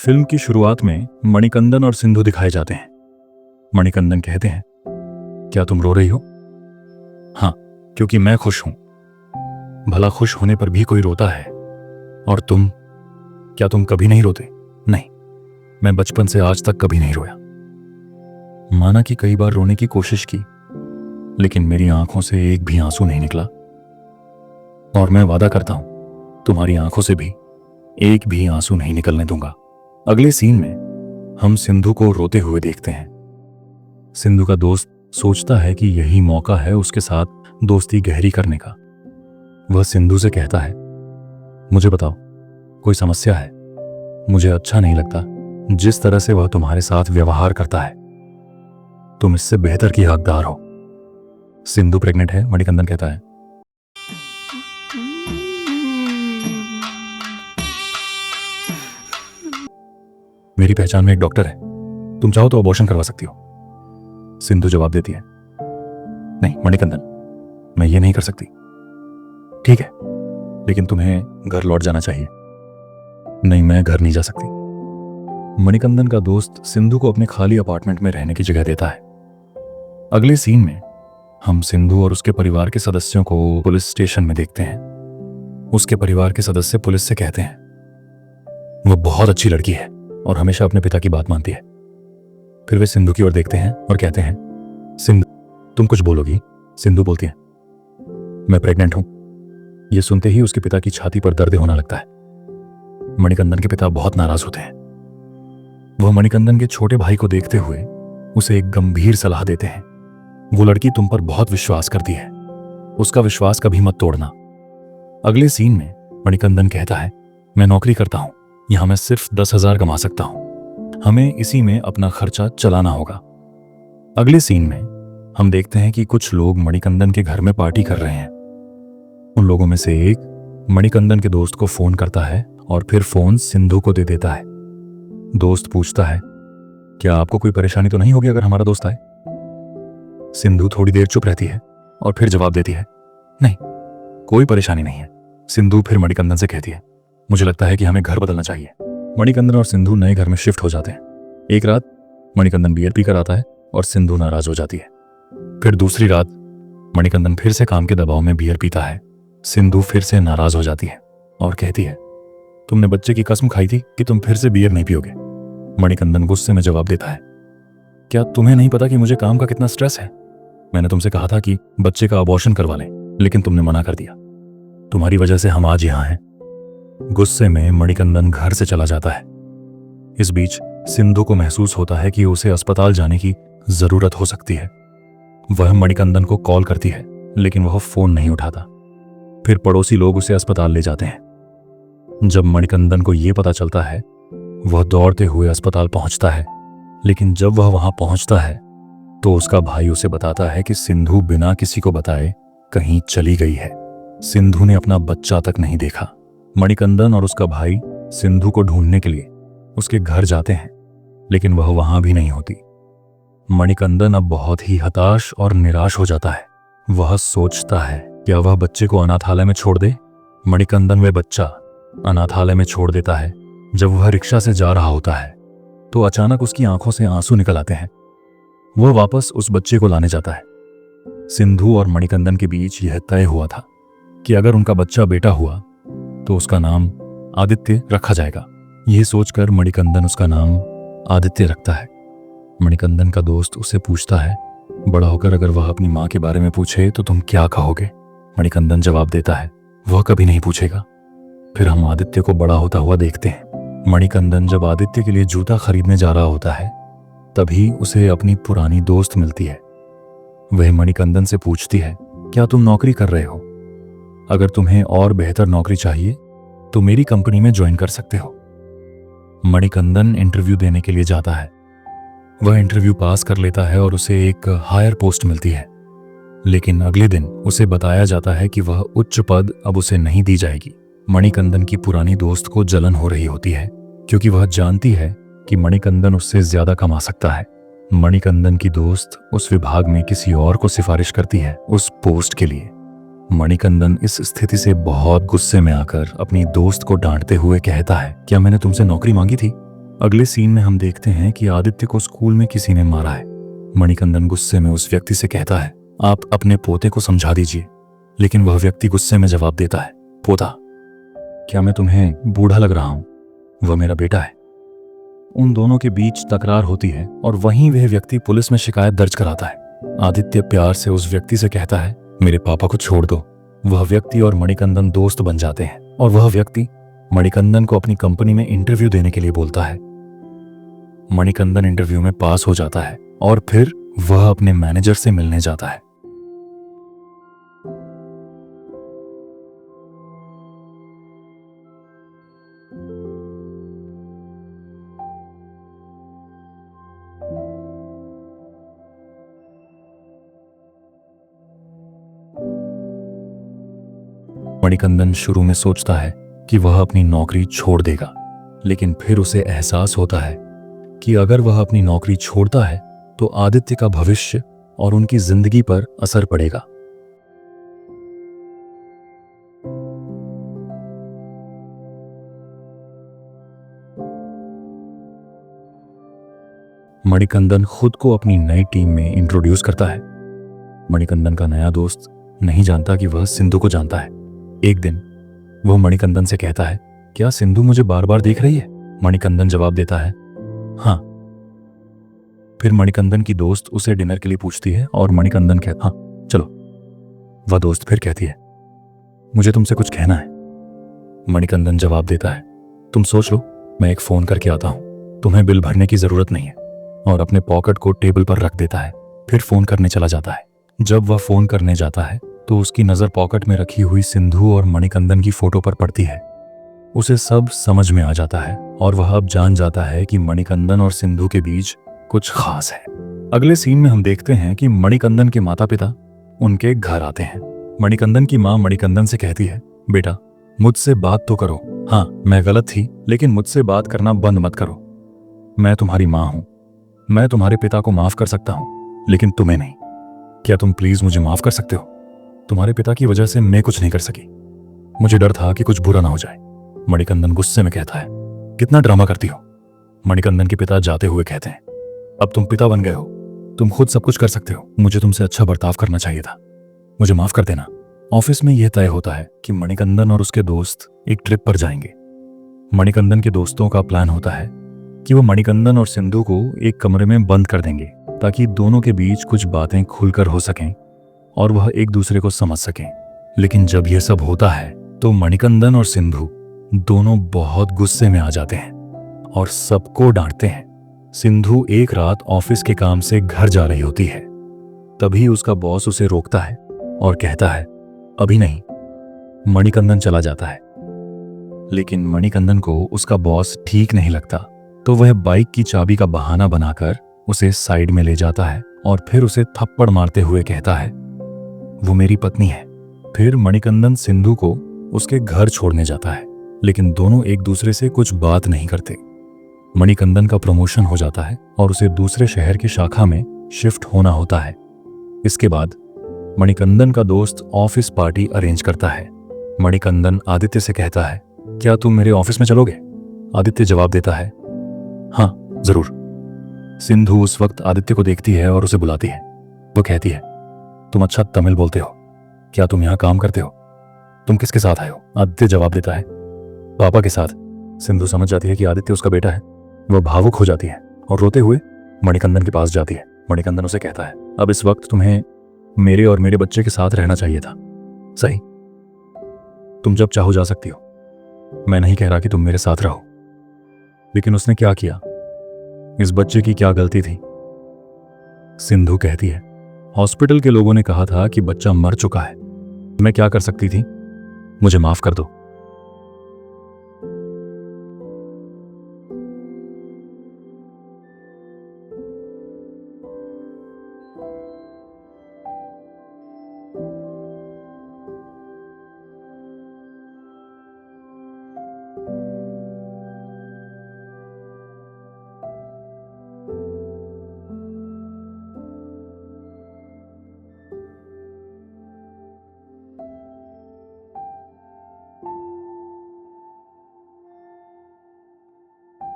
Film की शुरुआत में मणिकंदन और सिंधु दिखाए जाते हैं। मणिकंदन कहते हैं, क्या तुम रो रही हो? हाँ, क्योंकि मैं खुश हूं। भला खुश होने पर भी कोई रोता है। और तुम, क्या तुम कभी नहीं रोते? नहीं, मैं बचपन से आज तक कभी नहीं रोया। माना कि कई बार रोने की कोशिश की, लेकिन मेरी आंखों से एक भी आंसू नहीं निकला। और मैं वादा करता हूं, तुम्हारी आंखों से भी एक भी आंसू नहीं निकलने दूंगा। अगले सीन में हम सिंधु को रोते हुए देखते हैं। सिंधु का दोस्त सोचता है कि यही मौका है उसके साथ दोस्ती गहरी करने का। वह सिंधु से कहता है, मुझे बताओ, कोई समस्या है? मुझे अच्छा नहीं लगता जिस तरह से वह तुम्हारे साथ व्यवहार करता है। तुम इससे बेहतर की हकदार हो। सिंधु प्रेग्नेंट है, मणिकंदन कहता है। मेरी पहचान में एक डॉक्टर है, तुम चाहो तो अबॉर्शन करवा सकती हो। सिंधु जवाब देती है, नहीं मणिकंदन, मैं ये नहीं कर सकती। ठीक है, लेकिन तुम्हें घर लौट जाना चाहिए। नहीं, मैं घर नहीं जा सकती। मणिकंदन का दोस्त सिंधु को अपने खाली अपार्टमेंट में रहने की जगह देता है। अगले सीन में हम सिंधु और उसके परिवार के सदस्यों को पुलिस स्टेशन में देखते हैं। उसके परिवार के सदस्य पुलिस से कहते हैं, वह बहुत अच्छी लड़की है और हमेशा अपने पिता की बात मानती है। फिर वे सिंधु की ओर देखते हैं और कहते हैं, सिंधु, तुम कुछ बोलोगी? सिंधु बोलती है, मैं प्रेग्नेंट हूं। यह सुनते ही उसके पिता की छाती पर दर्द होने लगता है। मणिकंदन के पिता बहुत नाराज होते हैं। वह मणिकंदन के छोटे भाई को देखते हुए उसे एक गंभीर सलाह देते हैं। वो लड़की तुम पर बहुत विश्वास करती है, उसका विश्वास कभी मत तोड़ना। अगले सीन में मणिकंदन कहता है, मैं नौकरी करता हूं, यहां मैं सिर्फ 10,000 कमा सकता हूं। हमें इसी में अपना खर्चा चलाना होगा। अगले सीन में हम देखते हैं कि कुछ लोग मणिकंदन के घर में पार्टी कर रहे हैं। उन लोगों में से एक मणिकंदन के दोस्त को फोन करता है और फिर फोन सिंधु को दे देता है। दोस्त पूछता है, क्या आपको कोई परेशानी तो नहीं होगी अगर हमारा दोस्त आए? सिंधु थोड़ी देर चुप रहती है और फिर जवाब देती है, नहीं, कोई परेशानी नहीं है। सिंधु फिर मणिकंदन से कहती है, मुझे लगता है कि हमें घर बदलना चाहिए। मणिकंदन और सिंधु नए घर में शिफ्ट हो जाते हैं। एक रात मणिकंदन बियर पीकर आता है और सिंधु नाराज हो जाती है। फिर दूसरी रात मणिकंदन फिर से काम के दबाव में बियर पीता है। सिंधु फिर से नाराज हो जाती है और कहती है, तुमने बच्चे की कसम खाई थी कि तुम फिर से बियर नहीं पियोगे। मणिकंदन गुस्से में जवाब देता है, क्या तुम्हें नहीं पता कि मुझे काम का कितना स्ट्रेस है? मैंने तुमसे कहा था कि बच्चे का अबॉर्शन करवा लें, लेकिन तुमने मना कर दिया। तुम्हारी वजह से हम आज यहां हैं। गुस्से में मणिकंदन घर से चला जाता है। इस बीच सिंधु को महसूस होता है कि उसे अस्पताल जाने की जरूरत हो सकती है। वह मणिकंदन को कॉल करती है, लेकिन वह फोन नहीं उठाता। फिर पड़ोसी लोग उसे अस्पताल ले जाते हैं। जब मणिकंदन को यह पता चलता है, वह दौड़ते हुए अस्पताल पहुंचता है। लेकिन जब वह वहां पहुंचता है तो उसका भाई उसे बताता है कि सिंधु बिना किसी को बताए कहीं चली गई है। सिंधु ने अपना बच्चा तक नहीं देखा। मणिकंदन और उसका भाई सिंधु को ढूंढने के लिए उसके घर जाते हैं, लेकिन वह वहां भी नहीं होती। मणिकंदन अब बहुत ही हताश और निराश हो जाता है। वह सोचता है, क्या वह बच्चे को अनाथालय में छोड़ दे? मणिकंदन वह बच्चा अनाथालय में छोड़ देता है। जब वह रिक्शा से जा रहा होता है तो अचानक उसकी आंखों से आंसू निकल आते हैं। वह वापस उस बच्चे को लाने जाता है। सिंधु और मणिकंदन के बीच यह तय हुआ था कि अगर उनका बच्चा बेटा हुआ तो उसका नाम आदित्य रखा जाएगा। यह सोचकर मणिकंदन उसका नाम आदित्य रखता है। मणिकंदन का दोस्त उससे पूछता है, बड़ा होकर अगर वह अपनी मां के बारे में पूछे तो तुम क्या कहोगे? मणिकंदन जवाब देता है, वह कभी नहीं पूछेगा। फिर हम आदित्य को बड़ा होता हुआ देखते हैं। मणिकंदन जब आदित्य के लिए जूता खरीदने जा रहा होता है, तभी उसे अपनी पुरानी दोस्त मिलती है। वह मणिकंदन से पूछती है, क्या तुम नौकरी कर रहे हो? अगर तुम्हें और बेहतर नौकरी चाहिए तो मेरी कंपनी में ज्वाइन कर सकते हो। मणिकंदन इंटरव्यू देने के लिए जाता है। वह इंटरव्यू पास कर लेता है और उसे एक हायर पोस्ट मिलती है। लेकिन अगले दिन उसे बताया जाता है कि वह उच्च पद अब उसे नहीं दी जाएगी। मणिकंदन की पुरानी दोस्त को जलन हो रही होती है, क्योंकि वह जानती है कि मणिकंदन उससे ज्यादा कमा सकता है। मणिकंदन की दोस्त उस विभाग में किसी और को सिफारिश करती है उस पोस्ट के लिए। मणिकंदन इस स्थिति से बहुत गुस्से में आकर अपनी दोस्त को डांटते हुए कहता है, क्या मैंने तुमसे नौकरी मांगी थी? अगले सीन में हम देखते हैं कि आदित्य को स्कूल में किसी ने मारा है। मणिकंदन गुस्से में उस व्यक्ति से कहता है, आप अपने पोते को समझा दीजिए। लेकिन वह व्यक्ति गुस्से में जवाब देता है, पोता, क्या मैं तुम्हें बूढ़ा लग रहा हूं? वह मेरा बेटा है। उन दोनों के बीच तकरार होती है और वहीं वह व्यक्ति पुलिस में शिकायत दर्ज कराता है। आदित्य प्यार से उस व्यक्ति से कहता है, मेरे पापा को छोड़ दो। वह व्यक्ति और मणिकंदन दोस्त बन जाते हैं और वह व्यक्ति मणिकंदन को अपनी कंपनी में इंटरव्यू देने के लिए बोलता है। मणिकंदन इंटरव्यू में पास हो जाता है और फिर वह अपने मैनेजर से मिलने जाता है। मणिकंदन शुरू में सोचता है कि वह अपनी नौकरी छोड़ देगा, लेकिन फिर उसे एहसास होता है कि अगर वह अपनी नौकरी छोड़ता है तो आदित्य का भविष्य और उनकी जिंदगी पर असर पड़ेगा। मणिकंदन खुद को अपनी नई टीम में इंट्रोड्यूस करता है। मणिकंदन का नया दोस्त नहीं जानता कि वह सिंधु को जानता है। एक दिन वह मणिकंदन से कहता है, क्या सिंधु मुझे बार बार देख रही है? मणिकंदन जवाब देता है, हाँ। फिर मणिकंदन की दोस्त उसे डिनर के लिए पूछती है और मणिकंदन कहता, हाँ चलो। वह दोस्त फिर कहती है, मुझे तुमसे कुछ कहना है। मणिकंदन जवाब देता है, तुम सोच लो, मैं एक फोन करके आता हूं, तुम्हें बिल भरने की जरूरत नहीं है। और अपने पॉकेट को टेबल पर रख देता है। फिर फोन करने चला जाता है। जब वह फोन करने जाता है तो उसकी नजर पॉकेट में रखी हुई सिंधु और मणिकंदन की फोटो पर पड़ती है। उसे सब समझ में आ जाता है और वह अब जान जाता है कि मणिकंदन और सिंधु के बीच कुछ खास है। अगले सीन में हम देखते हैं कि मणिकंदन के माता पिता उनके घर आते हैं। मणिकंदन की मां मणिकंदन से कहती है, बेटा मुझसे बात तो करो। हाँ मैं गलत थी, लेकिन मुझसे बात करना बंद मत करो। मैं तुम्हारी मां हूं। मैं तुम्हारे पिता को माफ कर सकता हूं, लेकिन तुम्हें नहीं। क्या तुम प्लीज मुझे माफ कर सकते हो? तुम्हारे पिता की वजह से मैं कुछ नहीं कर सकी। मुझे डर था कि कुछ बुरा ना हो जाए। मणिकंदन गुस्से में कहता है, कितना ड्रामा करती हो। मणिकंदन के पिता जाते हुए कहते हैं, अब तुम पिता बन गए हो, तुम खुद सब कुछ कर सकते हो। मुझे तुमसे अच्छा बर्ताव करना चाहिए था, मुझे माफ कर देना। ऑफिस में यह तय होता है कि मणिकंदन और उसके दोस्त एक ट्रिप पर जाएंगे। मणिकंदन के दोस्तों का प्लान होता है कि वो मणिकंदन और सिंधु को एक कमरे में बंद कर देंगे ताकि दोनों के बीच कुछ बातें खुलकर हो सकें और वह एक दूसरे को समझ सकें। लेकिन जब यह सब होता है तो मणिकंदन और सिंधु दोनों बहुत गुस्से में आ जाते हैं और सबको डांटते हैं। सिंधु एक रात ऑफिस के काम से घर जा रही होती है। तभी उसका बॉस उसे रोकता है और कहता है, अभी नहीं। मणिकंदन चला जाता है, लेकिन मणिकंदन को उसका बॉस ठीक नहीं लगता, तो वह बाइक की चाबी का बहाना बनाकर उसे साइड में ले जाता है और फिर उसे थप्पड़ मारते हुए कहता है, वो मेरी पत्नी है। फिर मणिकंदन सिंधु को उसके घर छोड़ने जाता है, लेकिन दोनों एक दूसरे से कुछ बात नहीं करते। मणिकंदन का प्रमोशन हो जाता है और उसे दूसरे शहर की शाखा में शिफ्ट होना होता है। इसके बाद मणिकंदन का दोस्त ऑफिस पार्टी अरेंज करता है। मणिकंदन आदित्य से कहता है, क्या तुम मेरे ऑफिस में चलोगे? आदित्य जवाब देता है, हाँ जरूर। सिंधु उस वक्त आदित्य को देखती है और उसे बुलाती है। वो कहती है, तुम अच्छा तमिल बोलते हो, क्या तुम यहाँ काम करते हो? तुम किसके साथ आए हो? आदित्य जवाब देता है, पापा के साथ। सिंधु समझ जाती है कि आदित्य उसका बेटा है। वह भावुक हो जाती है और रोते हुए मणिकंदन के पास जाती है। मणिकंदन उसे कहता है, अब इस वक्त तुम्हें मेरे और मेरे बच्चे के साथ रहना चाहिए था। सही, तुम जब चाहो जा सकती हो। मैं नहीं कह रहा कि तुम मेरे साथ रहो, लेकिन उसने क्या किया? इस बच्चे की क्या गलती थी? सिंधु कहती है, हॉस्पिटल के लोगों ने कहा था कि बच्चा मर चुका है। मैं क्या कर सकती थी? मुझे माफ कर दो।